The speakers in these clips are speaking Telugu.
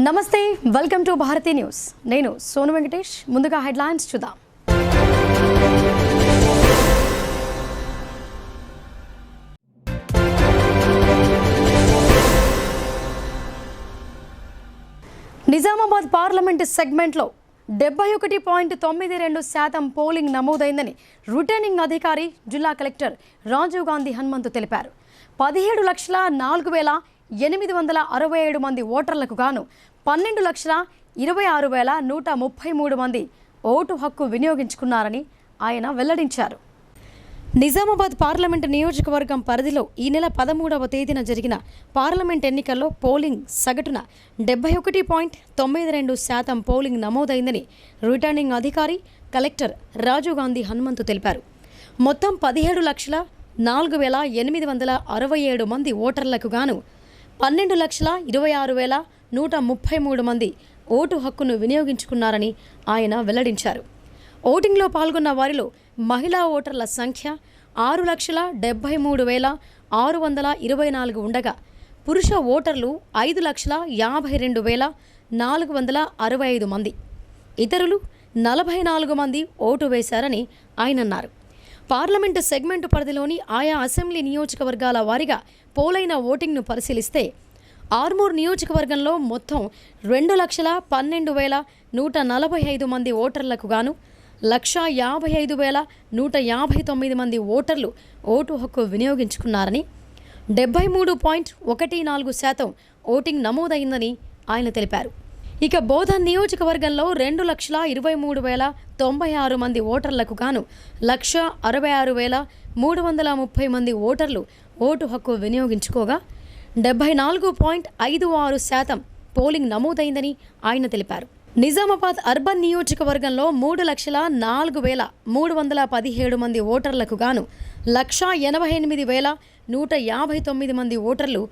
నమస్తే వెల్కమ్ టు భారతీ న్యూస్ నేను సోను వెంకటేష్ ముందుగా హెడ్లైన్స్ చూద్దాం నిజామాబాద్ పార్లమెంట్ సెగ్మెంట్లో 71.92% పోలింగ్ నమోదైందని రిటర్నింగ్ అధికారి జిల్లా కలెక్టర్ రాజీవ్ గాంధీ హనుమంతు తెలిపారు. 17,04,867 మంది ఓటర్లకు గాను 12,26,133 మంది ఓటు హక్కు వినియోగించుకున్నారని ఆయన వెల్లడించారు. నిజామాబాద్ పార్లమెంట్ నియోజకవర్గం పరిధిలో ఈ నెల 13వ తేదీన జరిగిన పార్లమెంట్ ఎన్నికల్లో పోలింగ్ సగటున 71.92% పోలింగ్ నమోదైందని రిటర్నింగ్ అధికారి కలెక్టర్ రాజీవ్ గాంధీ హనుమంతు తెలిపారు. మొత్తం 17,04,867 మంది ఓటర్లకు గాను 12,26,133 మంది ఓటు హక్కును వినియోగించుకున్నారని ఆయన వెల్లడించారు. ఓటింగ్లో పాల్గొన్న వారిలో మహిళా ఓటర్ల సంఖ్య 6,73,624 ఉండగా పురుష ఓటర్లు 5,52,465 మంది, ఇతరులు 44 మంది ఓటు వేశారని ఆయన అన్నారు. పార్లమెంటు సెగ్మెంటు పరిధిలోని ఆయా అసెంబ్లీ నియోజకవర్గాల వారీగా పోలైన ఓటింగ్ను పరిశీలిస్తే ఆర్మూర్ నియోజకవర్గంలో మొత్తం 2,12,145 మంది ఓటర్లకు గాను 1,55,159 మంది ఓటర్లు ఓటు హక్కు వినియోగించుకున్నారని 73.14% ఓటింగ్ నమోదైందని ఆయన తెలిపారు. ఇక బోధన్ నియోజకవర్గంలో 2,23,096 మంది ఓటర్లకు గాను 1,66,330 మంది ఓటర్లు ఓటు హక్కు వినియోగించుకోగా 74.56% పోలింగ్ నమోదైందని ఆయన తెలిపారు. నిజామాబాద్ అర్బన్ నియోజకవర్గంలో 3,04,317 మంది ఓటర్లకు గాను 1,88,159 మంది ఓటర్లు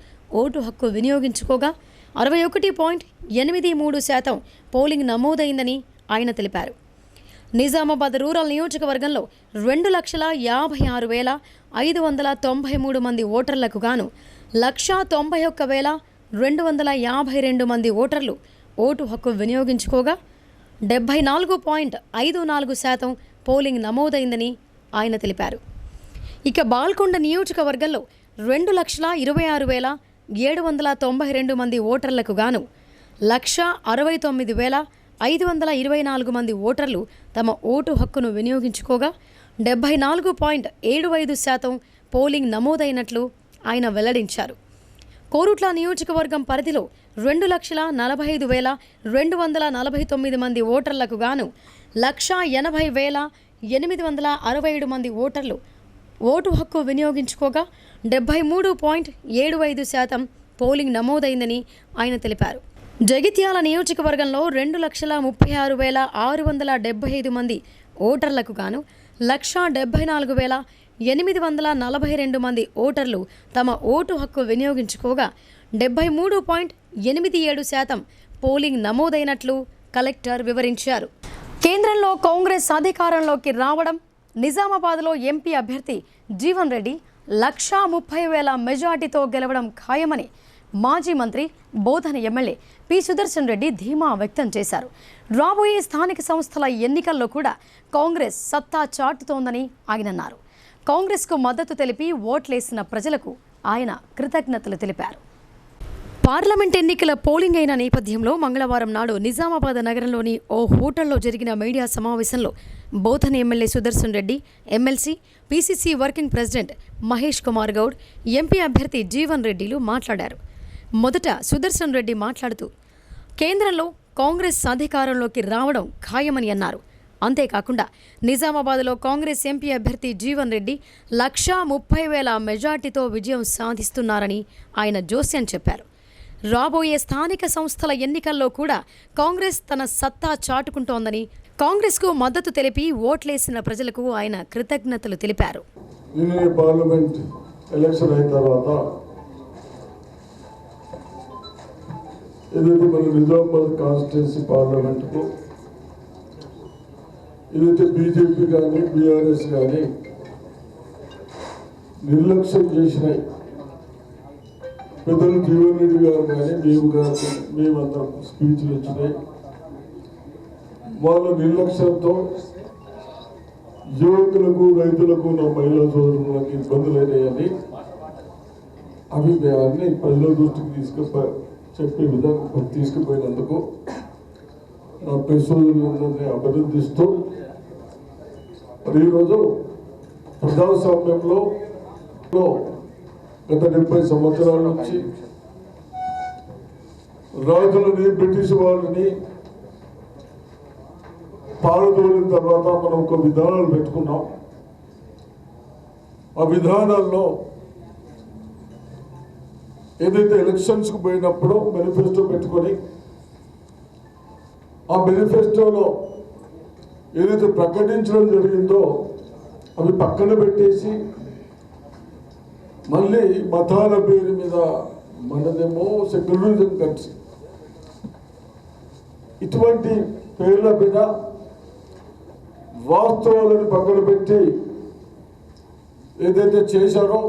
ఓటు హక్కు వినియోగించుకోగా 61.83% పోలింగ్ నమోదైందని ఆయన తెలిపారు. నిజామాబాద్ రూరల్ నియోజకవర్గంలో 2,56,593 మంది ఓటర్లకు గాను 1,91,252 మంది ఓటర్లు ఓటు హక్కు వినియోగించుకోగా 74.54% పోలింగ్ నమోదైందని ఆయన తెలిపారు. ఇక బాల్కొండ నియోజకవర్గంలో 2,26,792 మంది ఓటర్లకు గాను 1,69,524 మంది ఓటర్లు తమ ఓటు హక్కును వినియోగించుకోగా 74.75% పోలింగ్ నమోదైనట్లు ఆయన వెల్లడించారు. కోరుట్ల నియోజకవర్గం పరిధిలో 2,45,249 మంది ఓటర్లకు గాను 1,80,867 మంది ఓటర్లు ఓటు హక్కు వినియోగించుకోగా 73.75% పోలింగ్ నమోదైందని ఆయన తెలిపారు. జగిత్యాల నియోజకవర్గంలో 2,36,675 మంది ఓటర్లకు గాను 1,74,842 మంది ఓటర్లు తమ ఓటు హక్కు వినియోగించుకోగా 73.87% పోలింగ్ నమోదైనట్లు కలెక్టర్ వివరించారు. కేంద్రంలో కాంగ్రెస్ అధికారంలోకి రావడం, నిజామాబాద్లో ఎంపీ అభ్యర్థి జీవన్ రెడ్డి 1,30,000 మెజార్టీతో గెలవడం ఖాయమని మాజీ మంత్రి బోధన ఎమ్మెల్యే పి సుదర్శన్ రెడ్డి ధీమా వ్యక్తం చేశారు. రాబోయే స్థానిక సంస్థల ఎన్నికల్లో కూడా కాంగ్రెస్ సత్తా చాటుతోందని ఆయన అన్నారు. కాంగ్రెస్కు మద్దతు తెలిపి ఓట్లేసిన ప్రజలకు ఆయన కృతజ్ఞతలు తెలిపారు. పార్లమెంట్ ఎన్నికల పోలింగ్ అయిన నేపథ్యంలో మంగళవారం నాడు నిజామాబాద్ నగరంలోని ఓ హోటల్లో జరిగిన మీడియా సమావేశంలో బోధన MLA Sudarshan Reddy, MLC, PCC working president Mahesh Kumar Goud, MP అభ్యర్థి జీవన్ రెడ్డిలు మాట్లాడారు. మొదట సుదర్శన్ రెడ్డి మాట్లాడుతూ కేంద్రంలో కాంగ్రెస్ అధికారంలోకి రావడం ఖాయమని అన్నారు. అంతేకాకుండా నిజామాబాద్లో కాంగ్రెస్ ఎంపీ అభ్యర్థి జీవన్ రెడ్డి 1,30,000 మెజార్టీతో విజయం సాధిస్తున్నారని ఆయన జోస్యం చెప్పారు. రాబోయే స్థానిక సంస్థల ఎన్నికల్లో కూడా కాంగ్రెస్ తన సత్తా చాటుకుంటోందని, కాంగ్రెస్కు మద్దతు తెలిపి ఓట్లేసిన ప్రజలకు ఆయన కృతజ్ఞతలు తెలిపారు. పార్లమెంట్ ఎలక్షన్ అయిన తర్వాత ఏదైతే మన నిజామాబాద్ కాన్స్టిట్యున్సీ పార్లమెంట్కు ఏదైతే బీజేపీ కానీ బీఆర్ఎస్ కానీ నిర్లక్ష్యం చేసినాయి, పెద్దలు జీవన్ రెడ్డి గారు కానీ మేమందరం స్పీచ్లు వచ్చినాయి. వాళ్ళ నిర్లక్ష్యంతో యువకులకు రైతులకు నా మహిళా సోదరులకు ఇబ్బందులైనాయని అవి అన్ని ప్రజల దృష్టికి చెప్పే విధంగా తీసుకుపోయినందుకు నా ప్రెస్ సోదరులందరినీ అభినందిస్తూ మరి ఈరోజు ప్రజాస్వామ్యంలో గత 70 సంవత్సరాల నుంచి రాజులని బ్రిటిష్ వాళ్ళని పారదోలిన తర్వాత మనం ఒక విధానాలు పెట్టుకున్నాం. ఆ విధానాల్లో ఏదైతే ఎలక్షన్స్కి పోయినప్పుడు మేనిఫెస్టో పెట్టుకొని ఆ మేనిఫెస్టోలో ఏదైతే ప్రకటించడం జరిగిందో అవి పక్కన పెట్టేసి మళ్ళీ మతాల పేరు మీద మనదేమో సెక్యులరిజం కలిసి ఇటువంటి పేర్ల మీద వాస్తవాలను పక్కన పెట్టి ఏదైతే చేశారో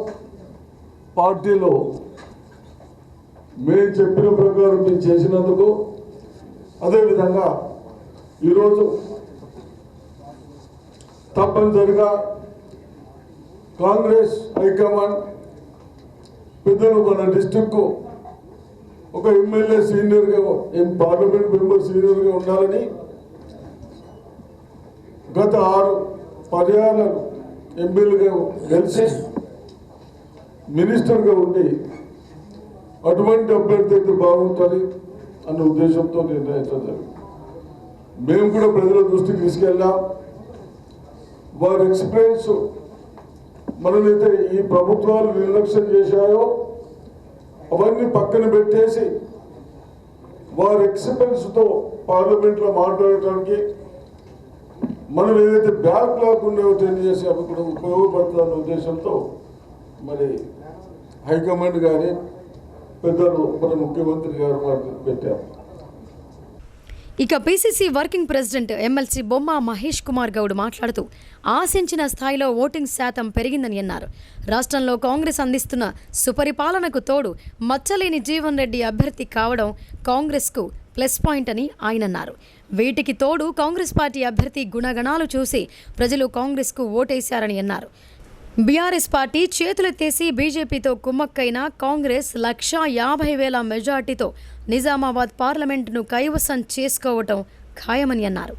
పార్టీలో మేము చెప్పిన ప్రకారం మేము చేసినందుకు, అదేవిధంగా ఈరోజు తప్పనిసరిగా కాంగ్రెస్ హైకమాండ్ పెద్దలు మన డిస్టిక్కు ఒక ఎమ్మెల్యే సీనియర్గా పార్లమెంట్ మెంబర్ సీనియర్గా ఉండాలని గత 6 పర్యాయాలను ఎంపీలుగా గెలిచి మినిస్టర్గా ఉండి అటువంటి అభ్యర్థి అయితే బాగుంటుంది అన్న ఉద్దేశంతో నిర్ణయించడం జరిగింది. మేము కూడా ప్రజల దృష్టికి తీసుకెళ్ళాం. వారి ఎక్స్పీరియన్స్ మనమైతే ఈ ప్రభుత్వాలు నిర్లక్ష్యం చేశాయో అవన్నీ పక్కన పెట్టేసి వారి ఎక్స్పీరియన్స్తో పార్లమెంట్లో మాట్లాడటానికి మనం ఏదైతే బ్యాక్ లేకుండా ట్రైన్ చేసి అవి కూడా ఉపయోగపడుతుందన్న ఉద్దేశంతో మరి హైకమాండ్ కానీ పెద్దలు మన ముఖ్యమంత్రి గారు వారికి పెట్టారు. ఇక పిసిసి వర్కింగ్ ప్రెసిడెంట్ ఎమ్మెల్సీ బొమ్మ మహేష్ కుమార్ గౌడ్ మాట్లాడుతూ ఆశించిన స్థాయిలో ఓటింగ్ శాతం పెరిగిందని అన్నారు. రాష్ట్రంలో కాంగ్రెస్ అందిస్తున్న సుపరిపాలనకు తోడు మచ్చలేని జీవన్ రెడ్డి అభ్యర్థి కావడం కాంగ్రెస్కు ప్లస్ పాయింట్ అని ఆయన అన్నారు. వీటికి తోడు కాంగ్రెస్ పార్టీ అభ్యర్థి గుణగణాలు చూసి ప్రజలు కాంగ్రెస్కు ఓటేశారని అన్నారు. బీఆర్ఎస్ పార్టీ చేతులెత్తేసి బీజేపీతో కుమ్మక్కైన కాంగ్రెస్ 1,50,000 మెజార్టీతో నిజామాబాద్ పార్లమెంటును కైవసం చేసుకోవటం ఖాయమని అన్నారు.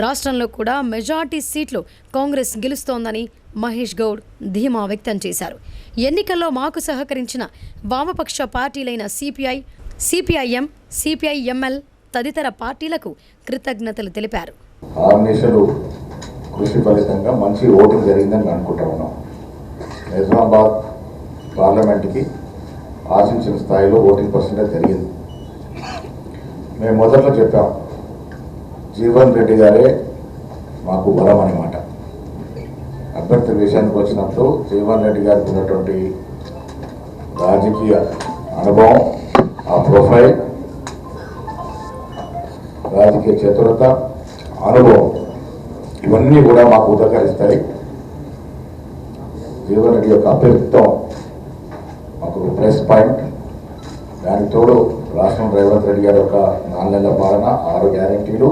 రాష్ట్రంలో కూడా మెజార్టీ సీట్లు కాంగ్రెస్ గెలుస్తోందని మహేష్ గౌడ్ ధీమా వ్యక్తం చేశారు. ఎన్నికల్లో మాకు సహకరించిన వామపక్ష పార్టీలైన సిపిఐ, సిపిఐఎం, సిపిఐఎంఎల్ తదితర పార్టీలకు కృతజ్ఞతలు తెలిపారు. కృషి ఫలితంగా మంచి ఓటింగ్ జరిగిందని అనుకుంటా ఉన్నాం. నిజామాబాద్ పార్లమెంట్కి ఆశించిన స్థాయిలో ఓటింగ్ పర్సెంటేజ్ జరిగింది. మేము మొదట్లో చెప్పాం, జీవన్ రెడ్డి గారే మాకు బలం అన్నమాట. అభ్యర్థి విషయానికి వచ్చినప్పుడు జీవన్ రెడ్డి గారికి ఉన్నటువంటి రాజకీయ అనుభవం, ఆ ప్రొఫైల్, రాజకీయ చతురత, అనుభవం ఇవన్నీ కూడా మాకు ఉదకరిస్తాయి. జీవన్ రెడ్డి యొక్క అభ్యర్థిత్వం మాకు ప్లస్ పాయింట్. దానికి తోడు రాష్ట్రం రేవంత్ రెడ్డి గారి యొక్క 4 నెలల పాలన, 6 గ్యారెంటీలు,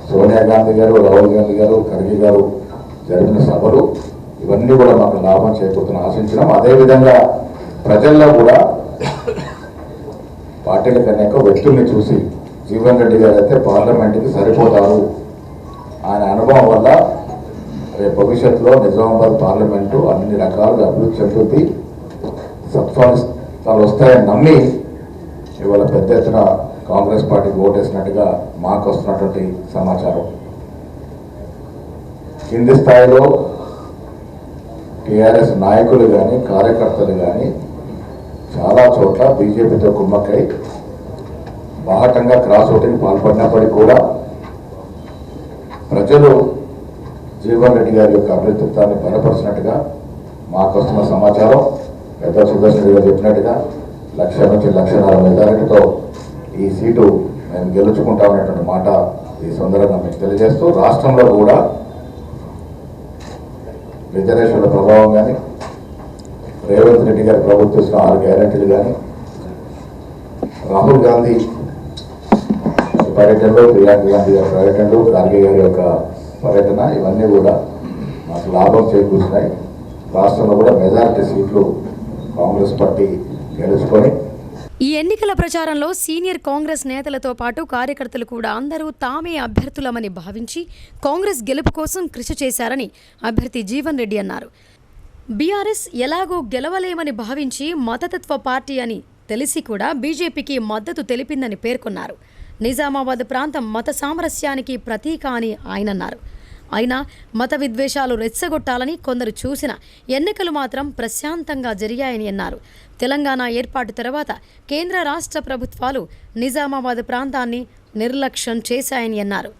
సోనియా గాంధీ గారు, రాహుల్ గాంధీ గారు, ఖర్గే గారు జరిపిన సభలు ఇవన్నీ కూడా మాకు లాభం చేకూరుతున్న ఆశించడం. అదేవిధంగా ప్రజల్లో కూడా పార్టీల కన్నా ఎక్కువ వ్యక్తుల్ని చూసి జీవన్ రెడ్డి గారు అయితే పార్లమెంట్కి సరిపోతారు, ఆయన అనుభవం వల్ల రేపు భవిష్యత్తులో నిజామాబాద్ పార్లమెంటు అన్ని రకాలుగా అభివృద్ధి చెందుతుంది, సత్ఫలితాలు వస్తాయని నమ్మి ఇవాళ పెద్ద ఎత్తున కాంగ్రెస్ పార్టీకి ఓటేసినట్టుగా మాకు వస్తున్నటువంటి సమాచారం. కింది స్థాయిలో టీఆర్ఎస్ నాయకులు కానీ కార్యకర్తలు కానీ చాలా చోట్ల బీజేపీతో కుమ్మక్కై బాహటంగా క్రాస్ ఓటింగ్ పాల్పడినప్పటికీ కూడా ప్రజలు జీవన్ రెడ్డి గారి యొక్క అభ్యర్థిత్వాన్ని బలపరిచినట్టుగా మాకు వస్తున్న సమాచారం. పెద్ద సుదర్శన్ రెడ్డి గారు చెప్పినట్టుగా 1,00,000 నుంచి 1,50,000 మెజారిటీతో ఈ సీటు మేము గెలుచుకుంటామనేటువంటి మాట ఈ సందర్భంగా మీకు తెలియజేస్తూ, రాష్ట్రంలో కూడా రిజర్వేషన్ల ప్రభావం కానీ రేవంత్ రేవంత్ రెడ్డి గారి ప్రభుత్వం ఇచ్చిన 6 గ్యారెంటీలు కానీ, రాహుల్ గాంధీ పర్యటనలో, ప్రియాంక గాంధీ గారి పర్యటనలో, ఖార్గే గారి యొక్క పర్యటన, ఇవన్నీ కూడా మాకు లాభం చేకూర్చినాయి. రాష్ట్రంలో కూడా మెజారిటీ సీట్లు కాంగ్రెస్ పార్టీ గెలుచుకొని ఈ ఎన్నికల ప్రచారంలో సీనియర్ కాంగ్రెస్ నేతలతో పాటు కార్యకర్తలు కూడా అందరూ తామే అభ్యర్థులమని భావించి కాంగ్రెస్ గెలుపు కోసం కృషి చేశారని అభ్యర్థి జీవన్ రెడ్డి అన్నారు. బీఆర్ఎస్ ఎలాగో గెలవలేమని భావించి మతతత్వ పార్టీ అని తెలిసి కూడా బీజేపీకి మద్దతు తెలిపిందని పేర్కొన్నారు. నిజామాబాద్ ప్రాంతం మత సామరస్యానికి ప్రతీక అని ఆయన అన్నారు. అయినా మత విద్వేషాలు రెచ్చగొట్టాలని కొందరు చూసిన ఎన్నికలు మాత్రం ప్రశాంతంగా జరిగాయని అన్నారు. తెలంగాణ ఏర్పాటు తర్వాత కేంద్ర రాష్ట్ర ప్రభుత్వాలు నిజామాబాద్ ప్రాంతాన్ని నిర్లక్ష్యం చేశాయని అన్నారు.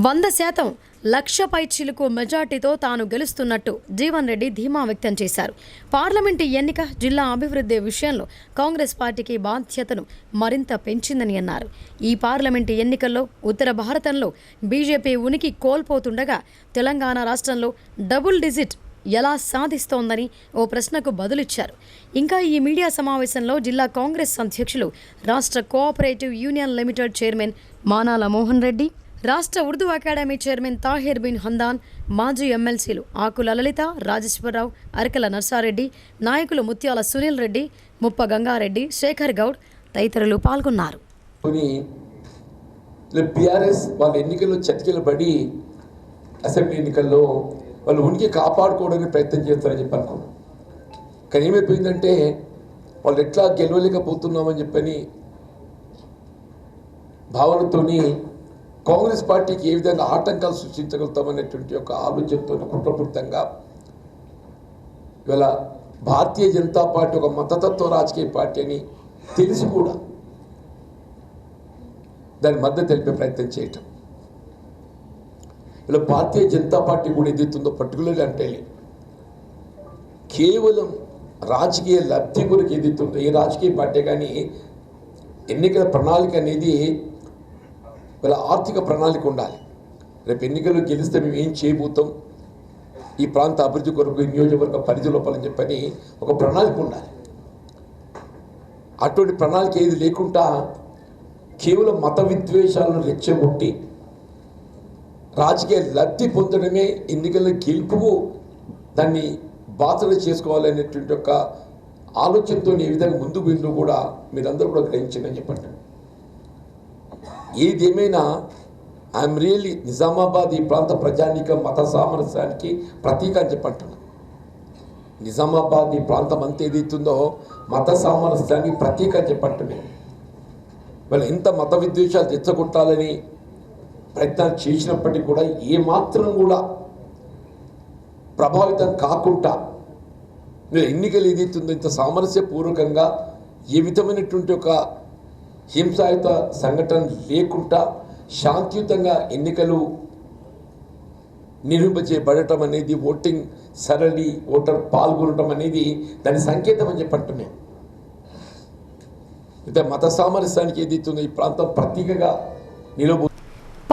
100% లక్ష పైచిలుకు మెజార్టీతో తాను గెలుస్తున్నట్టు జీవన్ రెడ్డి ధీమా వ్యక్తం చేశారు. పార్లమెంటు ఎన్నిక జిల్లా అభివృద్ధి విషయంలో కాంగ్రెస్ పార్టీకి బాధ్యతను మరింత పెంచిందని అన్నారు. ఈ పార్లమెంటు ఎన్నికల్లో ఉత్తర భారతంలో బీజేపీ ఉనికి కోల్పోతుండగా తెలంగాణ రాష్ట్రంలో డబుల్ డిజిట్ ఎలా సాధిస్తోందని ఓ ప్రశ్నకు బదులిచ్చారు. ఇంకా ఈ మీడియా సమావేశంలో జిల్లా కాంగ్రెస్ అధ్యక్షులు, రాష్ట్ర cooperative union limited chairman Manala Mohan Reddy, రాష్ట్ర ఉర్దూ అకాడమీ చైర్మన్ తాహిర్ బిన్ హందాన్, మాజీ ఎమ్మెల్సీలు ఆకుల లలిత, రాజేశ్వరరావు, అరకల నర్సారెడ్డి, నాయకులు ముత్యాల సునీల్ రెడ్డి, ముప్ప గంగారెడ్డి, శేఖర్ గౌడ్ తదితరులు పాల్గొన్నారు. బీఆర్ఎస్ వాళ్ళ ఎన్నికల్లో చతికిల పడి అసెంబ్లీ ఎన్నికల్లో వాళ్ళు ఉనికి కాపాడుకోవడానికి ప్రయత్నం చేస్తారని చెప్పి అనుకున్నాం. కానీ ఏమైపోయిందంటే వాళ్ళు ఎట్లా గెలవలేకపోతున్నామని చెప్పని భావనతోని కాంగ్రెస్ పార్టీకి ఏ విధంగా ఆటంకాలు సృష్టించగలుగుతామనేటువంటి ఒక ఆలోచనతో కుట్రపూరితంగా ఇవాళ భారతీయ జనతా పార్టీ ఒక మతతత్వ రాజకీయ పార్టీ అని తెలిసి కూడా దాని మద్దతు తెలిపే ప్రయత్నం చేయటం. ఇలా భారతీయ జనతా పార్టీ కూడా ఏదైతుందో పర్టికులర్గా అంటే కేవలం రాజకీయ లబ్ధి కొరకు ఏదైతుందో ఏ రాజకీయ పార్టీ కానీ ఎన్నికల ప్రణాళిక అనేది వీళ్ళ ఆర్థిక ప్రణాళిక ఉండాలి. రేపు ఎన్నికల్లో గెలిస్తే మేము ఏం చేయబోతాం, ఈ ప్రాంత అభివృద్ధి కొరకు నియోజకవర్గ పరిధి లోపలని చెప్పని ఒక ప్రణాళిక ఉండాలి. అటువంటి ప్రణాళిక ఏది లేకుండా కేవలం మత విద్వేషాలను రెచ్చగొట్టి రాజకీయ లబ్ధి పొందడమే ఎన్నికల గెలుపుకు దాన్ని బాధ్యత చేసుకోవాలనేటువంటి ఒక ఆలోచనతో ఏ విధంగా ముందుకు వెళ్ళి కూడా మీరందరూ కూడా గ్రహించండి చెప్పండి. ఏదేమైనా ఐఎమ్ రియల్లీ నిజామాబాద్ ఈ ప్రాంత ప్రజానీక మత సామరస్యానికి ప్రతీక అని చెప్పంటున్నాను. నిజామాబాద్ ఈ ప్రాంతం అంతా ఏదైతుందో మత సామరస్యానికి ప్రతీక అని చెప్పంటున్నాను. వాళ్ళు ఎంత మత విద్వేషాలు తెచ్చగొట్టాలని ప్రయత్నాలు చేసినప్పటికీ కూడా ఏమాత్రం కూడా ప్రభావితం కాకుండా ఎన్నికలు ఏదైతుందో ఇంత సామరస్యపూర్వకంగా ఏ విధమైనటువంటి ఒక హింసాయుత సంఘటన లేకుండా శాంతియుతంగా ఎన్నికలు నిర్వహించబడటం అనేది, ఓటింగ్ సరళి ఓటర్ పాల్గొనడం అనేది దాని సంకేతం అని చెప్పంటున్నాను. అయితే మత సామరస్యానికి ఏదైతుందో ఈ ప్రాంతం ప్రతీకగా నిలబో.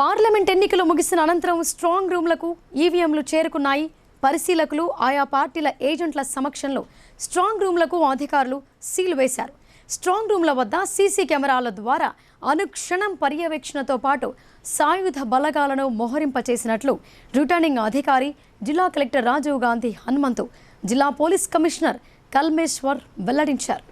పార్లమెంట్ ఎన్నికలు ముగిసిన అనంతరం స్ట్రాంగ్ రూమ్లకు ఈవీఎంలు చేరుకున్నాయి. పరిశీలకులు, ఆయా పార్టీల ఏజెంట్ల సమక్షంలో స్ట్రాంగ్ రూమ్లకు అధికారులు సీల్ వేశారు. స్ట్రాంగ్ రూమ్ల వద్ద సీసీ కెమెరాల ద్వారా అనుక్షణం పర్యవేక్షణతో పాటు సాయుధ బలగాలను మోహరింపచేసినట్లు రిటర్నింగ్ అధికారి జిల్లా కలెక్టర్ రాజీవ్ గాంధీ హనుమంతు, జిల్లా పోలీస్ కమిషనర్ కల్మేశ్వర్ వెల్లడించారు.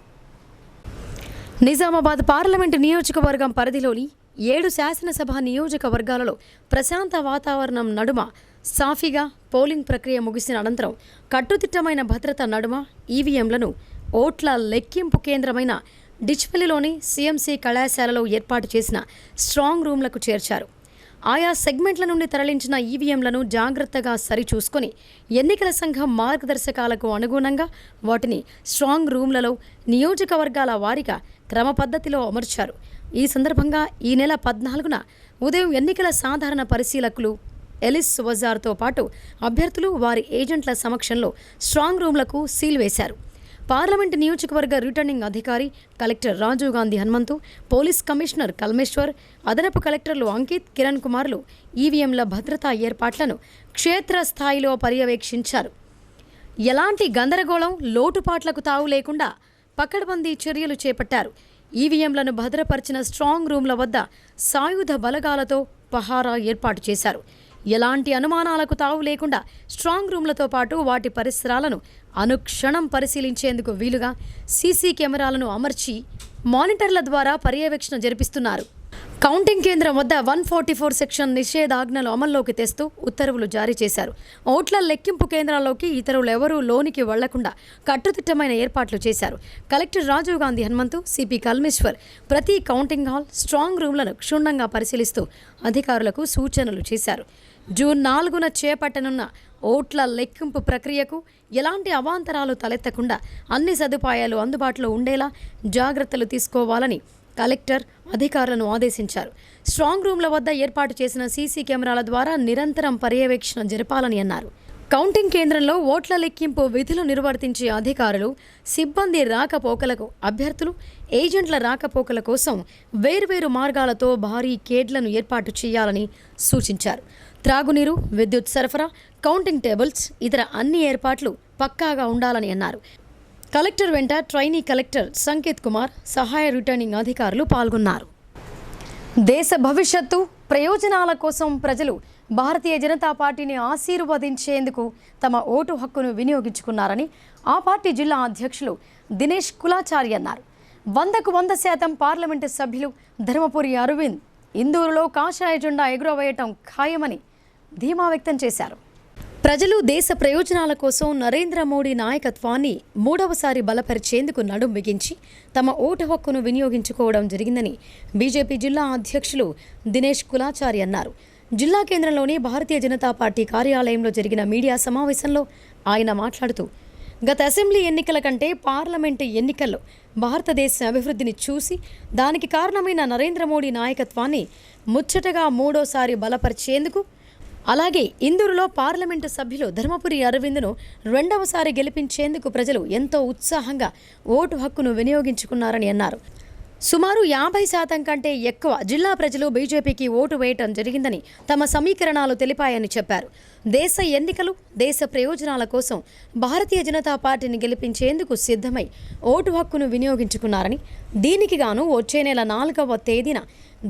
నిజామాబాద్ పార్లమెంటు నియోజకవర్గం పరిధిలోని 7 శాసనసభ నియోజకవర్గాలలో ప్రశాంత వాతావరణం నడుమ సాఫీగా పోలింగ్ ప్రక్రియ ముగిసిన అనంతరం కట్టుదిట్టమైన భద్రత నడుమ ఈవీఎంలను ఓట్ల లెక్కింపు కేంద్రమైన డిచ్పల్లిలోని సీఎంసీ కళాశాలలో ఏర్పాటు చేసిన స్ట్రాంగ్ రూమ్లకు చేర్చారు. ఆయా సెగ్మెంట్ల నుండి తరలించిన ఈవీఎంలను జాగ్రత్తగా సరిచూసుకొని ఎన్నికల సంఘం మార్గదర్శకాలకు అనుగుణంగా వాటిని స్ట్రాంగ్ రూమ్లలో నియోజకవర్గాల వారీగా క్రమ పద్ధతిలో అమర్చారు. ఈ సందర్భంగా ఈ నెల 14న ఉదయం ఎన్నికల సాధారణ పరిశీలకులు ఎలిస్ వజార్తో పాటు అభ్యర్థులు వారి ఏజెంట్ల సమక్షంలో స్ట్రాంగ్ రూమ్లకు సీల్ వేశారు. పార్లమెంటు నియోజకవర్గ రిటర్నింగ్ అధికారి collector Rajiv Gandhi Hanumanthu, police commissioner Kalmeshwar, అదనపు కలెక్టర్లు అంకిత్, కిరణ్ కుమార్లు ఈవీఎంల భద్రతా ఏర్పాట్లను క్షేత్రస్థాయిలో పర్యవేక్షించారు. ఎలాంటి గందరగోళం లోటుపాట్లకు తావు లేకుండా పకడ్బందీ చర్యలు చేపట్టారు. ఈవీఎంలను భద్రపరిచిన స్ట్రాంగ్ రూమ్ల వద్ద సాయుధ బలగాలతో పహారా ఏర్పాటు చేశారు. ఎలాంటి అనుమానాలకు తావు లేకుండా స్ట్రాంగ్ రూమ్లతో పాటు వాటి పరిసరాలను అనుక్షణం పరిశీలించేందుకు వీలుగా సీసీ కెమెరాలను అమర్చి మానిటర్ల ద్వారా పర్యవేక్షణ జరిపిస్తున్నారు. కౌంటింగ్ కేంద్రం వద్ద 144 సెక్షన్ నిషేధాజ్ఞలు అమల్లోకి తెస్తూ ఉత్తర్వులు జారీ చేశారు. ఓట్ల లెక్కింపు కేంద్రాల్లోకి ఇతరులెవరూ లోనికి వెళ్లకుండా కట్టుదిట్టమైన ఏర్పాట్లు చేశారు. కలెక్టర్ రాజీవ్ గాంధీ హనుమంతు, సిపి కల్మేశ్వర్ ప్రతి కౌంటింగ్ హాల్, స్ట్రాంగ్ రూమ్లను క్షుణ్ణంగా పరిశీలిస్తూ అధికారులకు సూచనలు చేశారు. జూన్ 4న చేపట్టనున్న ఓట్ల లెక్కింపు ప్రక్రియకు ఎలాంటి అవాంతరాలు తలెత్తకుండా అన్ని సదుపాయాలు అందుబాటులో ఉండేలా జాగ్రత్తలు తీసుకోవాలని కలెక్టర్ అధికారులను ఆదేశించారు. స్ట్రాంగ్ రూమ్ల వద్ద ఏర్పాటు చేసిన సీసీ కెమెరాల ద్వారా నిరంతరం పర్యవేక్షణ జరపాలని అన్నారు. కౌంటింగ్ కేంద్రంలో ఓట్ల లెక్కింపు విధులు నిర్వర్తించే అధికారులు, సిబ్బంది రాకపోకలకు, అభ్యర్థులు, ఏజెంట్ల రాకపోకల కోసం వేర్వేరు మార్గాలతో భారీ కేడ్లను ఏర్పాటు చేయాలని సూచించారు. త్రాగునీరు, విద్యుత్ సరఫరా, కౌంటింగ్ టేబుల్స్, ఇతర అన్ని ఏర్పాట్లు పక్కాగా ఉండాలని అన్నారు. కలెక్టర్ వెంట ట్రైనీ కలెక్టర్ సంకేత్ కుమార్, సహాయ రిటర్నింగ్ అధికారులు పాల్గొన్నారు. దేశ భవిష్యత్తు ప్రయోజనాల కోసం ప్రజలు భారతీయ జనతా పార్టీని ఆశీర్వదించేందుకు తమ ఓటు హక్కును వినియోగించుకున్నారని ఆ పార్టీ జిల్లా అధ్యక్షులు దినేష్ కులాచారి అన్నారు. 100% పార్లమెంటు సభ్యులు ధర్మపురి అరవింద్ ఇందూరులో కాషాయ జెండా ఎగురవేయటం ఖాయమని ధీమా వ్యక్తం చేశారు. ప్రజలు దేశ ప్రయోజనాల కోసం నరేంద్ర మోడీ నాయకత్వాన్ని మూడవసారి బలపరిచేందుకు నడుం బిగించి తమ ఓటు హక్కును వినియోగించుకోవడం జరిగిందని బీజేపీ జిల్లా అధ్యక్షులు దినేష్ కులాచారి అన్నారు. జిల్లా కేంద్రంలోని భారతీయ జనతా పార్టీ కార్యాలయంలో జరిగిన మీడియా సమావేశంలో ఆయన మాట్లాడుతూ, గత అసెంబ్లీ ఎన్నికల కంటే పార్లమెంటు ఎన్నికల్లో భారతదేశ అభివృద్ధిని చూసి దానికి కారణమైన నరేంద్ర మోడీ నాయకత్వాన్ని ముచ్చటగా మూడోసారి బలపరిచేందుకు, అలాగే ఇందూరులో పార్లమెంటు సభ్యులు ధర్మపురి అరవింద్ను రెండవసారి గెలిపించేందుకు ప్రజలు ఎంతో ఉత్సాహంగా ఓటు హక్కును వినియోగించుకున్నారని అన్నారు. సుమారు 50% కంటే ఎక్కువ జిల్లా ప్రజలు బీజేపీకి ఓటు వేయటం జరిగిందని తమ సమీకరణాలు తెలిపాయని చెప్పారు. దేశ ఎన్నికలు, దేశ ప్రయోజనాల కోసం భారతీయ జనతా పార్టీని గెలిపించేందుకు సిద్ధమై ఓటు హక్కును వినియోగించుకున్నారని, దీనికి గాను వచ్చే నెల 4వ తేదీన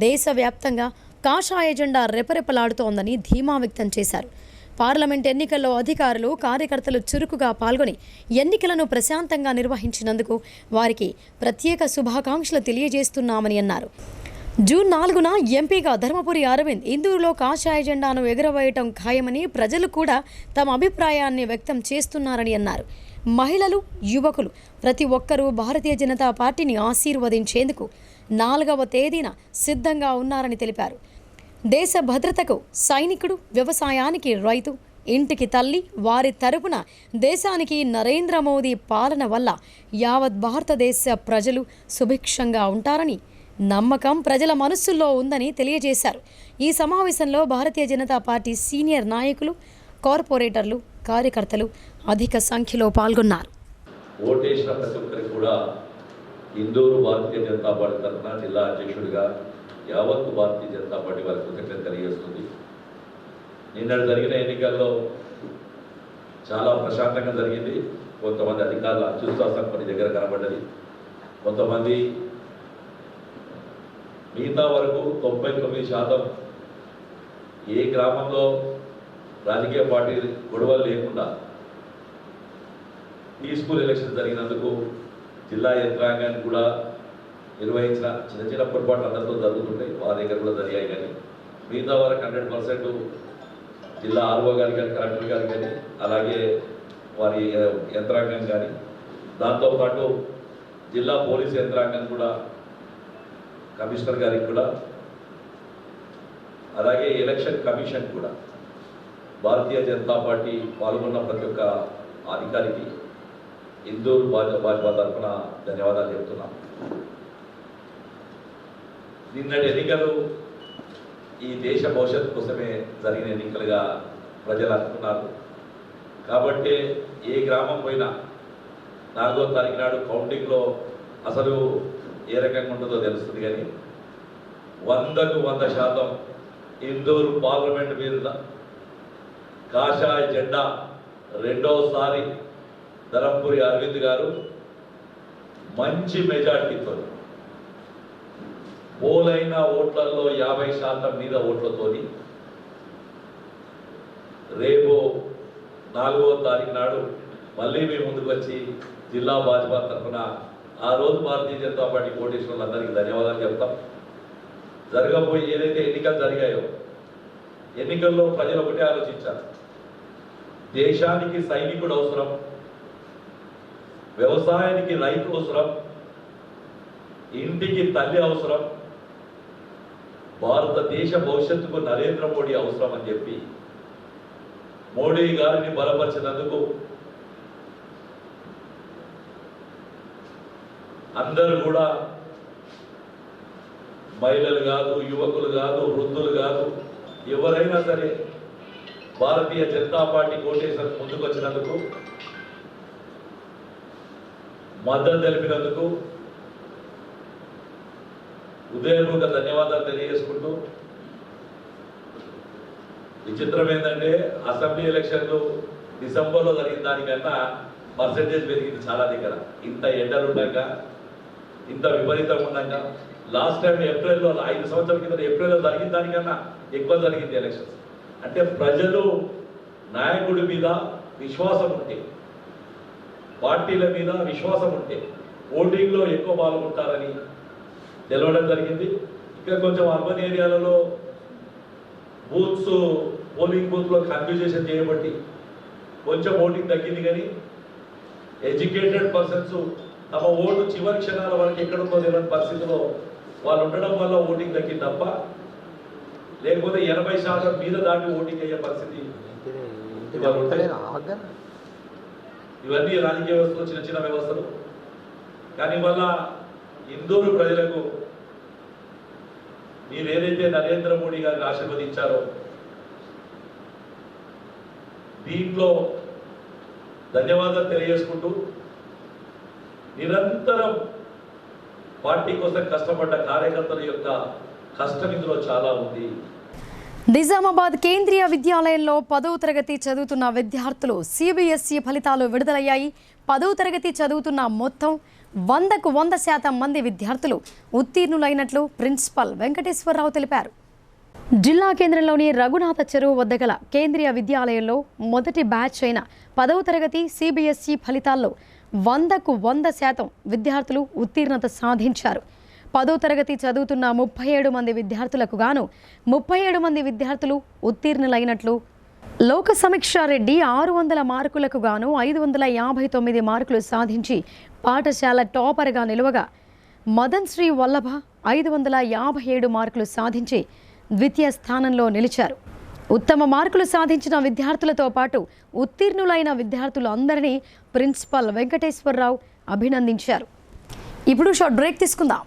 దేశవ్యాప్తంగా కాషాయ జెండా రెపరెపలాడుతోందని ధీమా వ్యక్తం చేశారు. పార్లమెంట్ ఎన్నికల్లో అధికారులు, కార్యకర్తలు చురుకుగా పాల్గొని ఎన్నికలను ప్రశాంతంగా నిర్వహించినందుకు వారికి ప్రత్యేక శుభాకాంక్షలు తెలియజేస్తున్నామని అన్నారు. జూన్ 4న ఎంపీగా ధర్మపురి అరవింద్ ఇందూరులో కాషాయ జెండాను ఎగురవేయటం ఖాయమని ప్రజలు కూడా తమ అభిప్రాయాన్ని వ్యక్తం చేస్తున్నారని అన్నారు. మహిళలు, యువకులు ప్రతి ఒక్కరూ భారతీయ జనతా పార్టీని ఆశీర్వదించేందుకు 4వ తేదీన సిద్ధంగా ఉన్నారని తెలిపారు. దేశ భద్రతకు సైనికుడు, వ్యవసాయానికి రైతు, ఇంటికి తల్లి, వారి తరపున దేశానికి నరేంద్ర మోదీ పాలన వల్ల యావత్ భారతదేశ ప్రజలు సుభిక్షంగా ఉంటారని నమ్మకం ప్రజల మనస్సుల్లో ఉందని తెలియజేశారు. ఈ సమావేశంలో భారతీయ జనతా పార్టీ సీనియర్ నాయకులు, కార్పొరేటర్లు, కార్యకర్తలు అధిక సంఖ్యలో పాల్గొన్నారు. ఓటేసిన ప్రతి ఒక్కరికి కూడా ఇందూరు భారతీయ జనతా పార్టీ తరఫున జిల్లా అధ్యక్షుడిగా యావత్తు భారతీయ జనతా పార్టీ వారికి కృతజ్ఞత తెలియజేస్తుంది. నిన్నటి జరిగిన ఎన్నికల్లో చాలా ప్రశాంతంగా జరిగింది. కొంతమంది అధికారుల అత్యుత్సాహం కొన్ని దగ్గర కనబడ్డది. కొంతమంది మిగతా వరకు 99% ఏ గ్రామంలో రాజకీయ పార్టీ గొడవలు లేకుండా పీస్ఫుల్ ఎలక్షన్ జరిగినందుకు జిల్లా యంత్రాంగాన్ని కూడా నిర్వహించిన చిన్న చిన్న పొరపాట్లు అందరితో జరుగుతుంటాయి, వారి దగ్గర కూడా జరిగాయి. కానీ మిగతా వరకు 100% జిల్లా ఆర్ఓ గారు కానీ, కలెక్టర్ గారు కానీ, అలాగే వారి యంత్రాంగం కానీ, దాంతోపాటు జిల్లా పోలీసు యంత్రాంగం కూడా, కమిషనర్ గారికి కూడా, అలాగే ఎలక్షన్ కమిషన్ కూడా, భారతీయ జనతా పార్టీ పాల్గొన్న ప్రతి ఒక్క అధికారికి ఇందూరు భాజపా తరఫున ధన్యవాదాలు చెప్తున్నాం. నిన్నటి ఎన్నికలు ఈ దేశ భవిష్యత్తు కోసమే జరిగిన ఎన్నికలుగా ప్రజలు అనుకున్నారు. కాబట్టి ఏ గ్రామం పోయినా 4వ తారీఖు నాడు కౌంటింగ్లో అసలు ఏ రకంగా ఉంటుందో తెలుస్తుంది. కానీ 100కు 100% ఇందూరు పార్లమెంట్ మీద కాషాయ జెండా రెండవసారి ధరంపూరి అరవింద్ గారు మంచి మెజార్టీతో పోలైన ఓట్లలో 50% మీద ఓట్లతోని రేపు 4వ తారీఖు నాడు మళ్ళీ మేము ముందుకు వచ్చి జిల్లా భాజపా తరఫున ఆ రోజు భారతీయ జనతా పార్టీ కోటేశ్వరులందరికీ ధన్యవాదాలు చెప్తాం. జరగబోయి ఏదైతే ఎన్నికలు జరిగాయో ఎన్నికల్లో ప్రజలు ఒకటే ఆలోచించారు, దేశానికి సైనికుడు అవసరం, వ్యవసాయానికి రైతు అవసరం, ఇంటికి తల్లి అవసరం, భారతదేశ భవిష్యత్తుకు నరేంద్ర మోడీ అవసరం అని చెప్పి మోడీ గారిని బలపరిచినందుకు అందరూ కూడా మహిళలు కాదు, యువకులు కాదు, వృద్ధులు కాదు, ఎవరైనా సరే భారతీయ జనతా పార్టీ కోటేశ్వర ముందుకు వచ్చినందుకు, మద్దతు తెలిపినందుకు హృదయపూర్వక ధన్యవాదాలు తెలియజేసుకుంటూ, విచిత్రం ఏంటంటే అసెంబ్లీ ఎలక్షన్లు డిసెంబర్లో జరిగిన దానికన్నా పర్సెంటేజ్ పెరిగింది చాలా దగ్గర. ఇంత ఎండలు ఉన్నాక, ఇంత విపరీతం ఉన్నాక, లాస్ట్ టైం ఏప్రిల్లో 5 సంవత్సరాల కింద ఏప్రిల్లో జరిగిన దానికన్నా ఎక్కువ జరిగింది ఎలక్షన్స్. అంటే ప్రజలు నాయకుడి మీద విశ్వాసం ఉంటే, పార్టీల మీద విశ్వాసం ఉంటే ఓటింగ్లో ఎక్కువ పాల్గొంటారని తెలవడం జరిగింది. ఇంకా కొంచెం అర్బన్ ఏరియాలలో పోలింగ్ బూత్లో కన్ఫ్యూజేషన్ చేయబట్టి కొంచెం ఓటింగ్ తగ్గింది. కానీ ఎడ్యుకేటెడ్ పర్సన్స్ తమ ఓటు చివరి క్షణాల వరకు ఎక్కడుందో తెలియని పరిస్థితిలో వాళ్ళు ఉండడం వల్ల ఓటింగ్ తగ్గింది తప్ప, లేకపోతే 80% మీద దాటి ఓటింగ్ అయ్యే పరిస్థితి. ఇవన్నీ రాజకీయ వ్యవస్థలు, చిన్న చిన్న వ్యవస్థలు. కానీ వల్ల ఇందూరు ప్రజలకు మీరు ఏదైతే నరేంద్ర మోడీ గారిని ఆశీర్వదించారో దీంట్లో ధన్యవాదాలు తెలియజేసుకుంటూ, నిరంతరం పార్టీ కోసం కష్టపడ్డ కార్యకర్తల యొక్క కష్టం ఇందులో చాలా ఉంది. నిజామాబాద్ కేంద్రీయ విద్యాలయంలో 10వ తరగతి చదువుతున్న విద్యార్థులు CBSE ఫలితాలు విడుదలయ్యాయి. 10వ తరగతి చదువుతున్న మొత్తం 100కు 100% మంది విద్యార్థులు ఉత్తీర్ణులైనట్లు ప్రిన్సిపల్ వెంకటేశ్వరరావు తెలిపారు. జిల్లా కేంద్రంలోని రఘునాథ చెరువు వద్ద గల కేంద్రీయ విద్యాలయంలో మొదటి బ్యాచ్ అయిన 10వ తరగతి CBSE ఫలితాల్లో 100కు 100% విద్యార్థులు ఉత్తీర్ణత సాధించారు. 10వ తరగతి చదువుతున్న 37 మంది విద్యార్థులకు గాను 37 మంది విద్యార్థులు ఉత్తీర్ణులైనట్లు లోక సమీక్షారెడ్డి 600 మార్కులకు గాను 559 మార్కులు సాధించి పాఠశాల టాపర్గా నిలువగా, మదన్ శ్రీ వల్లభ 557 మార్కులు సాధించి ద్వితీయ స్థానంలో నిలిచారు. ఉత్తమ మార్కులు సాధించిన విద్యార్థులతో పాటు ఉత్తీర్ణులైన విద్యార్థులు అందరినీ ప్రిన్సిపల్ వెంకటేశ్వరరావు అభినందించారు. ఇప్పుడు షార్ట్ బ్రేక్ తీసుకుందాం.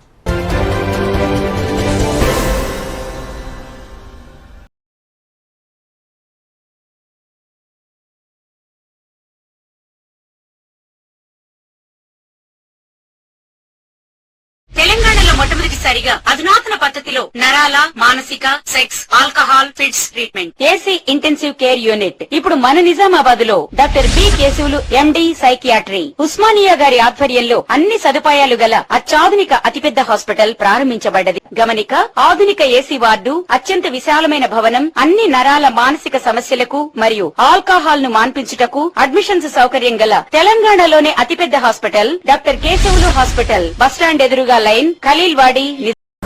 తెలంగాణలో మొట్టమొదటిసారిగా అధునాతన పద్ధతిలో నరాల, మానసిక, sex, alcohol, fits treatment, AC intensive care unit ఇప్పుడు మన నిజామాబాద్ లో doctor B Keshavulu MD psychiatry, Osmania గారి ఆధ్వర్యంలో అన్ని సదుపాయాలు గల అత్యాధునిక అతిపెద్ద హాస్పిటల్ ప్రారంభించబడ్డది. గమనిక, ఆధునిక ఏసీ వార్డు, అత్యంత విశాలమైన భవనం, అన్ని నరాల మానసిక సమస్యలకు మరియు ఆల్కహాల్ ను మాన్పించుటకు అడ్మిషన్స్ సౌకర్యం గల తెలంగాణలోనే అతిపెద్ద hospital doctor Keshavulu hospital, bus stand ఎదురుగా లైన్, ఖలీల్వాడి.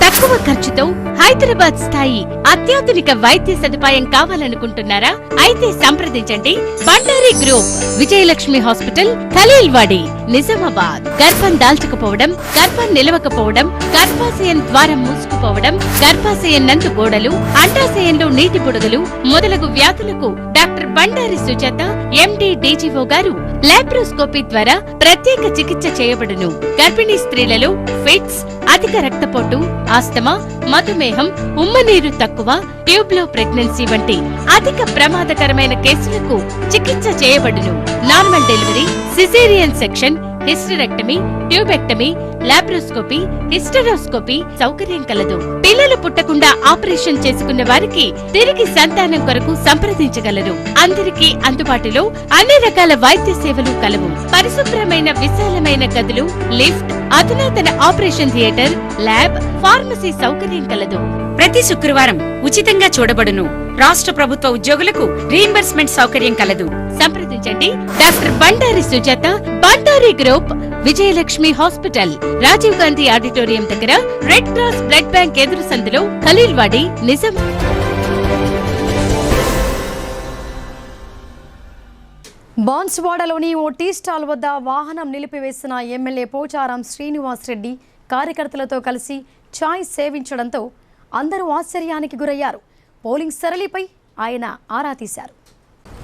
తక్కువ ఖర్చుతో హైదరాబాద్ స్థాయి అత్యాధునిక వైద్య సదుపాయం కావాలనుకుంటున్నారా? అయితే సంప్రదించండి బండారి గ్రూప్, విజయలక్ష్మి హాస్పిటల్, ఖలీల్వాడి, నిజామాబాద్. గర్భం దాల్చకపోవడం, గర్భం నిలవకపోవడం, గర్భాశయం ద్వారం మూసుకుపోవడం, గర్భాశయం నందు గోడలు, అండాశయంలో నీటి బుడగలు మొదలగు వ్యాధులకు doctor Bandari Sujatha MD DGO గారు లాప్రోస్కోపీ ద్వారా ప్రత్యేక చికిత్స చేయబడును. గర్భిణీ స్త్రీలలో ఫిట్స్, అధిక రక్తపోటు, ఆస్తమా, మధుమేహం, ఉమ్మనీరు తక్కువ, ట్యూబ్లో ప్రెగ్నెన్సీ వంటి అధిక ప్రమాదకరమైన కేసులకు చికిత్స చేయబడును. Normal delivery, caesarean section, hysterectomy, tubectomy, laparoscopy, hysteroscopy సౌకర్యం కలదు. పిల్లలు పుట్టకుండా ఆపరేషన్ చేసుకున్న వారికి తిరిగి సంతానం కొరకు సంప్రదించగలరు. అందరికీ అందుబాటులో అన్ని రకాల వైద్య సేవలు కలవు. పరిశుభ్రమైన విశాలమైన గదులు, లిఫ్ట్, అధునాతన ఆపరేషన్ థియేటర్, ల్యాబ్, ఫార్మసీ సౌకర్యం కలదు. ప్రతి శుక్రవారం ఉచితంగా చూడబడును. రాష్ట్ర ప్రభుత్వ ఉద్యోగులకు రీయింబర్స్మెంట్ సౌకర్యం కలదు. సంప్రదించండి doctor Bandari Sujatha, Bandari group, Vijayalakshmi hospital, Rajiv Gandhi auditorium దగ్గర, రెడ్ క్రాస్ బ్లడ్ బ్యాంక్ ఎదురు సందులో, ఖలీల్వాడి, నిజాం. బాన్స్వాడలోని ఓ టీ స్టాల్ వద్ద వాహనం నిలిపివేసిన ఎమ్మెల్యే పోచారం శ్రీనివాస్ రెడ్డి కార్యకర్తలతో కలిసి ఛాయ్ సేవించడంతో అందరూ ఆశ్చర్యానికి గురయ్యారు. పోలింగ్ సరళిపై ఆయన ఆరా తీశారు.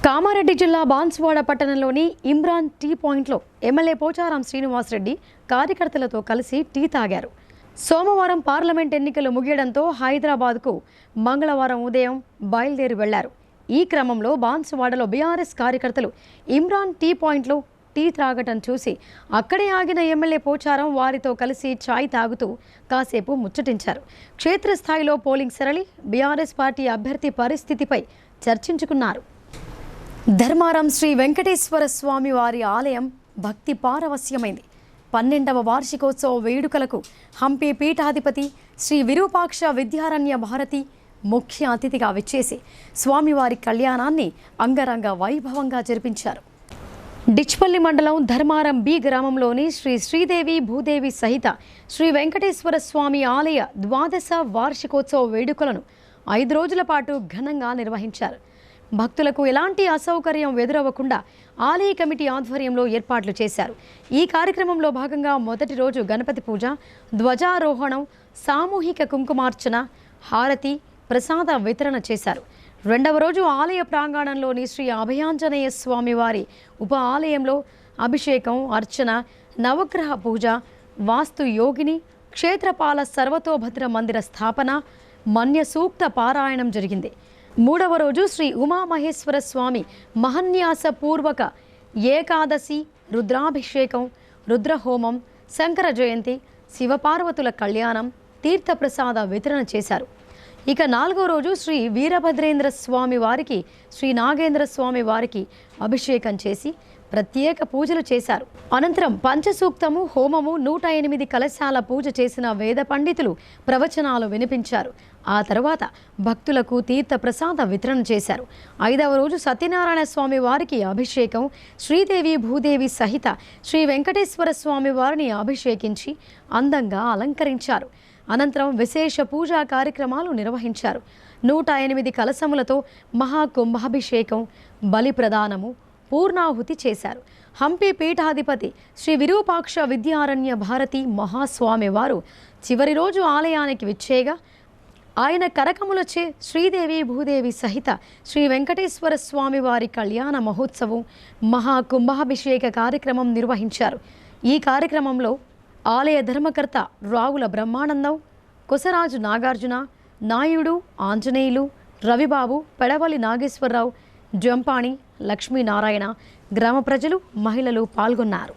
కామారెడ్డి జిల్లా బాన్స్వాడ పట్టణంలోని ఇమ్రాన్ టీ పాయింట్లో ఎమ్మెల్యే పోచారం శ్రీనివాస్ రెడ్డి కార్యకర్తలతో కలిసి టీ తాగారు. సోమవారం పార్లమెంట్ ఎన్నికలు ముగియడంతో హైదరాబాద్కు మంగళవారం ఉదయం బయలుదేరి వెళ్లారు. ఈ క్రమంలో బాన్స్వాడలో బీఆర్ఎస్ కార్యకర్తలు ఇమ్రాన్ టీ పాయింట్లో టీ త్రాగటం చూసి అక్కడే ఆగిన ఎమ్మెల్యే పోచారం వారితో కలిసి ఛాయ్ తాగుతూ కాసేపు ముచ్చటించారు. క్షేత్రస్థాయిలో పోలింగ్ సరళి, బీఆర్ఎస్ పార్టీ అభ్యర్థి పరిస్థితిపై చర్చించుకున్నారు. ధర్మారం శ్రీ వెంకటేశ్వర స్వామి వారి ఆలయం భక్తి పారవస్యమైంది. 12వ వార్షికోత్సవ వేడుకలకు హంపి పీఠాధిపతి శ్రీ విరూపాక్ష విద్యారణ్య భారతి ముఖ్య అతిథిగా విచ్చేసి స్వామివారి కళ్యాణాన్ని అంగరంగ వైభవంగా జరిపించారు. డిచ్పల్లి మండలం ధర్మారం బి గ్రామంలోని శ్రీ శ్రీదేవి భూదేవి సహిత శ్రీ వెంకటేశ్వర స్వామి ఆలయ 12వ వార్షికోత్సవ వేడుకలను 5 రోజుల పాటు ఘనంగా నిర్వహించారు. భక్తులకు ఎలాంటి అసౌకర్యం ఎదురవ్వకుండా ఆలయ కమిటీ ఆధ్వర్యంలో ఏర్పాట్లు చేశారు. ఈ కార్యక్రమంలో భాగంగా మొదటి రోజు గణపతి పూజ, ధ్వజారోహణం, సామూహిక కుంకుమార్చన, హారతి, ప్రసాద వితరణ చేశారు. రెండవ రోజు ఆలయ ప్రాంగణంలోని శ్రీ అభయాంజనేయ స్వామి వారి ఉప ఆలయంలో అభిషేకం, అర్చన, నవగ్రహ పూజ, వాస్తు యోగిని, క్షేత్రపాల సర్వతోభద్ర మందిర స్థాపన, మన్య సూక్త పారాయణం జరిగింది. మూడవ రోజు శ్రీ ఉమామహేశ్వర స్వామి మహన్యాస పూర్వక ఏకాదశి రుద్రాభిషేకం, రుద్రహోమం, శంకర జయంతి, శివపార్వతుల కళ్యాణం, తీర్థప్రసాద వితరణ చేశారు. ఇక 4వ రోజు శ్రీ వీరభద్రేంద్ర స్వామి వారికి, శ్రీ నాగేంద్ర స్వామి వారికి అభిషేకం చేసి ప్రత్యేక పూజలు చేశారు. అనంతరం పంచసూక్తము, హోమము, 108 కలశాల పూజ చేసిన వేద పండితులు ప్రవచనాలు వినిపించారు. ఆ తర్వాత భక్తులకు తీర్థ ప్రసాద వితరణ చేశారు. 5వ రోజు సత్యనారాయణ స్వామి వారికి అభిషేకం, శ్రీదేవి భూదేవి సహిత శ్రీ వెంకటేశ్వర స్వామి వారిని అభిషేకించి అందంగా అలంకరించారు. అనంతరం విశేష పూజా కార్యక్రమాలు నిర్వహించారు. 108 కలశములతో మహాకుంభాభిషేకం, బలి ప్రదానము, పూర్ణాహుతి చేశారు. హంపి పీఠాధిపతి శ్రీ విరూపాక్ష విద్యారణ్య భారతి మహాస్వామి వారు చివరి రోజు ఆలయానికి విచ్చేయగా ఆయన కరకములచే శ్రీదేవి భూదేవి సహిత శ్రీ వెంకటేశ్వర స్వామి వారి కళ్యాణ మహోత్సవం, మహాకుంభాభిషేక కార్యక్రమం నిర్వహించారు. ఈ కార్యక్రమంలో ఆలయ ధర్మకర్త రావుల బ్రహ్మానందం, కొసరాజు నాగార్జున, నాయుడు, ఆంజనేయులు, రవిబాబు, పెడవలి నాగేశ్వరరావు, జంపాణి, లక్ష్మీనారాయణ, గ్రామ ప్రజలు, మహిళలు పాల్గొన్నారు.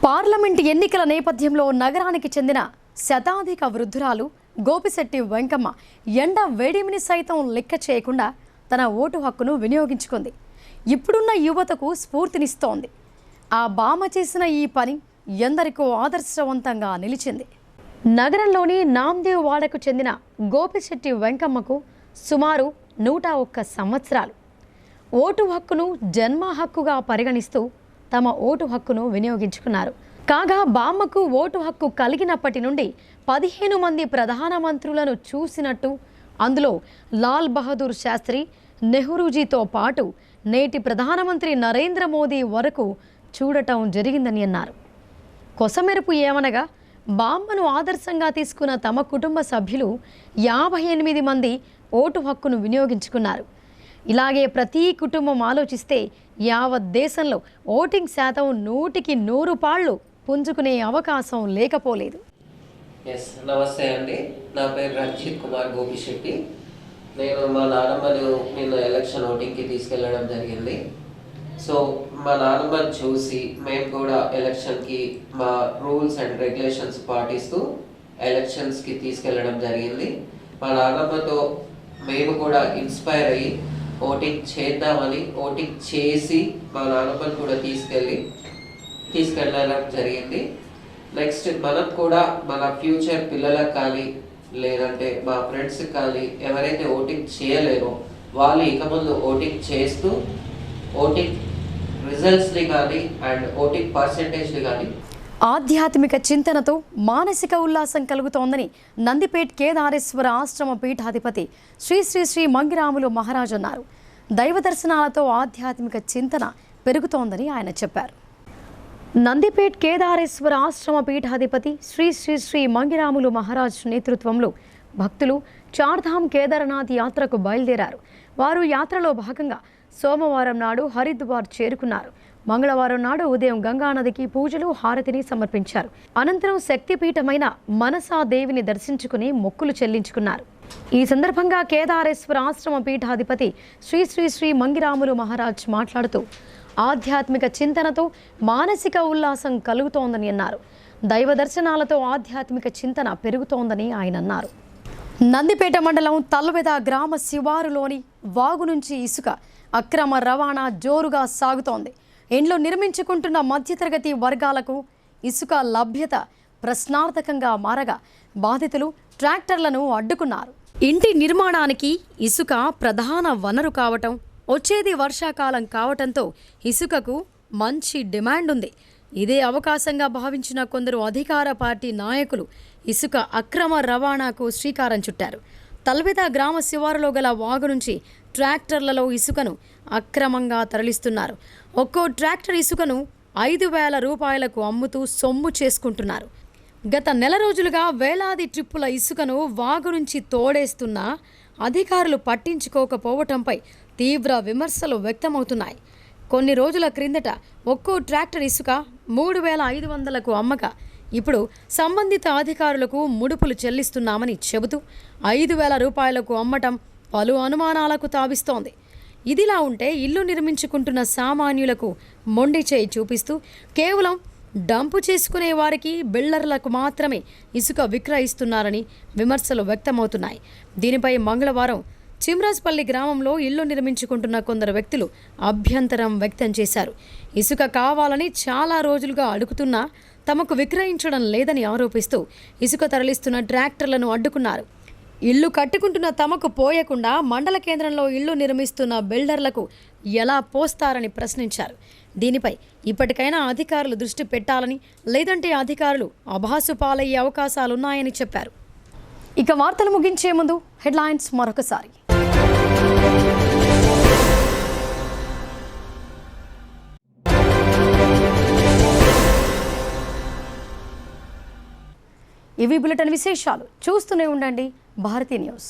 పార్లమెంట్ ఎన్నికల నేపథ్యంలో నగరానికి చెందిన శతాధిక వృద్ధురాలు గోపిశెట్టి వెంకమ్మ ఎండ వేడిమిని సైతం లెక్క చేయకుండా తన ఓటు హక్కును వినియోగించుకుంది. ఇప్పుడున్న యువతకు స్ఫూర్తినిస్తోంది. ఆ బామ చేసిన ఈ పని ఎందరికో ఆదర్శవంతంగా నిలిచింది. నగరంలోని నామ్దేవ్ వాడకు చెందిన గోపిశెట్టి వెంకమ్మకు సుమారు 101 సంవత్సరాలు. ఓటు హక్కును జన్మ హక్కుగా పరిగణిస్తూ తమ ఓటు హక్కును వినియోగించుకున్నారు. కాగా బామ్మకు ఓటు హక్కు కలిగినప్పటి నుండి 15 మంది ప్రధానమంత్రులను చూసినట్టు, అందులో లాల్ బహదూర్ శాస్త్రి, నెహ్రూజీతో పాటు నేటి ప్రధానమంత్రి నరేంద్ర మోదీ వరకు చూడటం జరిగిందని అన్నారు. కొసమెరుపు ఏమనగా బామ్మను ఆదర్శంగా తీసుకున్న తమ కుటుంబ సభ్యులు 58 మంది ఓటు హక్కును వినియోగించుకున్నారు. ఇలాగే ప్రతి కుటుంబం ఆలోచిస్తే యావత్ దేశంలో ఓటింగ్ శాతం 100కి 100 పాళ్ళు పుంజుకునే అవకాశం లేకపోలేదు. నమస్తే అండి, నా పేరు రంజిత్ కుమార్ గోపిశెట్టి. నేను మా నాన్నమ్మను నిన్న ఎలక్షన్ ఓటింగ్కి తీసుకెళ్ళడం జరిగింది. సో మా నాన్నమ్మని చూసి మేము కూడా ఎలక్షన్కి మా రూల్స్ అండ్ రెగ్యులేషన్స్ పాటిస్తూ ఎలక్షన్స్కి తీసుకెళ్ళడం జరిగింది. మా నాన్నమ్మతో మేము కూడా ఇన్స్పైర్ అయ్యి ఓటింగ్ చేద్దామని ఓటింగ్ చేసి మా నాన్నమ్మని కూడా తీసుకెళ్ళడం జరిగింది. నెక్స్ట్ మనం కూడా మన ఫ్యూచర్ పిల్లలకు కానీ లేదంటే మా ఫ్రెండ్స్కి కానీ ఎవరైతే ఓటింగ్ చేయలేరో వాళ్ళు ఇక ముందు ఓటింగ్ చేస్తూ ఓటింగ్ రిజల్ట్స్ని కానీ అండ్ ఓటింగ్ పర్సెంటేజ్ని కానీ ఆధ్యాత్మిక చింతనతో మానసిక ఉల్లాసం కలుగుతోందని నందిపేట్ కేదారేశ్వర ఆశ్రమ పీఠాధిపతి శ్రీ శ్రీ శ్రీ మంగిరాములు మహారాజ్ అన్నారు. దైవ దర్శనాలతో ఆధ్యాత్మిక చింతన పెరుగుతోందని ఆయన చెప్పారు. నందిపేట్ కేదారేశ్వర ఆశ్రమ పీఠాధిపతి శ్రీ శ్రీ శ్రీ మంగిరాములు మహారాజ్ నేతృత్వంలో భక్తులు చార్ధామ్ కేదార్నాథ్ యాత్రకు బయలుదేరారు. వారు యాత్రలో భాగంగా సోమవారం నాడు హరిద్వార్ చేరుకున్నారు. మంగళవారం నాడు ఉదయం గంగానదికి పూజలు, హారతిని సమర్పించారు. అనంతరం శక్తిపీఠమైన మనసాదేవిని దర్శించుకుని మొక్కులు చెల్లించుకున్నారు. ఈ సందర్భంగా కేదారేశ్వర ఆశ్రమ పీఠాధిపతి శ్రీ శ్రీ శ్రీ మంగిరాములు మహారాజ్ మాట్లాడుతూ ఆధ్యాత్మిక చింతనతో మానసిక ఉల్లాసం కలుగుతోందని అన్నారు. దైవ దర్శనాలతో ఆధ్యాత్మిక చింతన పెరుగుతోందని ఆయన అన్నారు. నందిపేట మండలం తల్వెద గ్రామ శివారులోని వాగు నుంచి ఇసుక అక్రమ రవాణా జోరుగా సాగుతోంది. ఇండ్లు నిర్మించుకుంటున్న మధ్యతరగతి వర్గాలకు ఇసుక లభ్యత ప్రశ్నార్థకంగా మారగా బాధితులు ట్రాక్టర్లను అడ్డుకున్నారు. ఇంటి నిర్మాణానికి ఇసుక ప్రధాన వనరు కావటం, వచ్చేది వర్షాకాలం కావటంతో ఇసుకకు మంచి డిమాండ్ ఉంది. ఇదే అవకాశంగా భావించిన కొందరు అధికార పార్టీ నాయకులు ఇసుక అక్రమ రవాణాకు శ్రీకారం చుట్టారు. తల్వెద గ్రామ శివారులో గల వాగు నుంచి ట్రాక్టర్లలో ఇసుకను అక్రమంగా తరలిస్తున్నారు. ఒక్కో ట్రాక్టర్ ఇసుకను 5,000 రూపాయలకు అమ్ముతూ సొమ్ము చేసుకుంటున్నారు. గత నెల రోజులుగా వేలాది ట్రిప్పుల ఇసుకను వాగు నుంచి తోడేస్తున్నా అధికారులు పట్టించుకోకపోవటంపై తీవ్ర విమర్శలు వ్యక్తమవుతున్నాయి. కొన్ని రోజుల క్రిందట ఒక్కో ట్రాక్టర్ ఇసుక 3,500కు అమ్మగా ఇప్పుడు సంబంధిత అధికారులకు ముడుపులు చెల్లిస్తున్నామని చెబుతూ 5,000 రూపాయలకు అమ్మటం పలు అనుమానాలకు తావిస్తోంది. ఇదిలా ఉంటే ఇల్లు నిర్మించుకుంటున్న సామాన్యులకు మొండి చేయి చూపిస్తూ కేవలం డంపు చేసుకునే వారికి, బిల్డర్లకు మాత్రమే ఇసుక విక్రయిస్తున్నారని విమర్శలు వ్యక్తమవుతున్నాయి. దీనిపై మంగళవారం చిమ్రాజ్పల్లి గ్రామంలో ఇల్లు నిర్మించుకుంటున్న కొందరు వ్యక్తులు అభ్యంతరం వ్యక్తం చేశారు. ఇసుక కావాలని చాలా రోజులుగా అడుగుతున్నా తమకు విక్రయించడం లేదని ఆరోపిస్తూ ఇసుక తరలిస్తున్న ట్రాక్టర్లను అడ్డుకున్నారు. ఇల్లు కట్టుకుంటున్న తమకు పోయకుండా మండల కేంద్రంలో ఇల్లు నిర్మిస్తున్న బిల్డర్లకు ఎలా పోస్తారని ప్రశ్నించారు. దీనిపై ఇప్పటికైనా అధికారులు దృష్టి పెట్టాలని, లేదంటే అధికారులు అభాసు పాలయ్యే అవకాశాలున్నాయని చెప్పారు. ఇక వార్తలు ముగించే ముందు హెడ్లైన్స్ మరొకసారి. ఇవి బులెటిన్ విశేషాలు. చూస్తూనే ఉండండి భారతీ న్యూస్.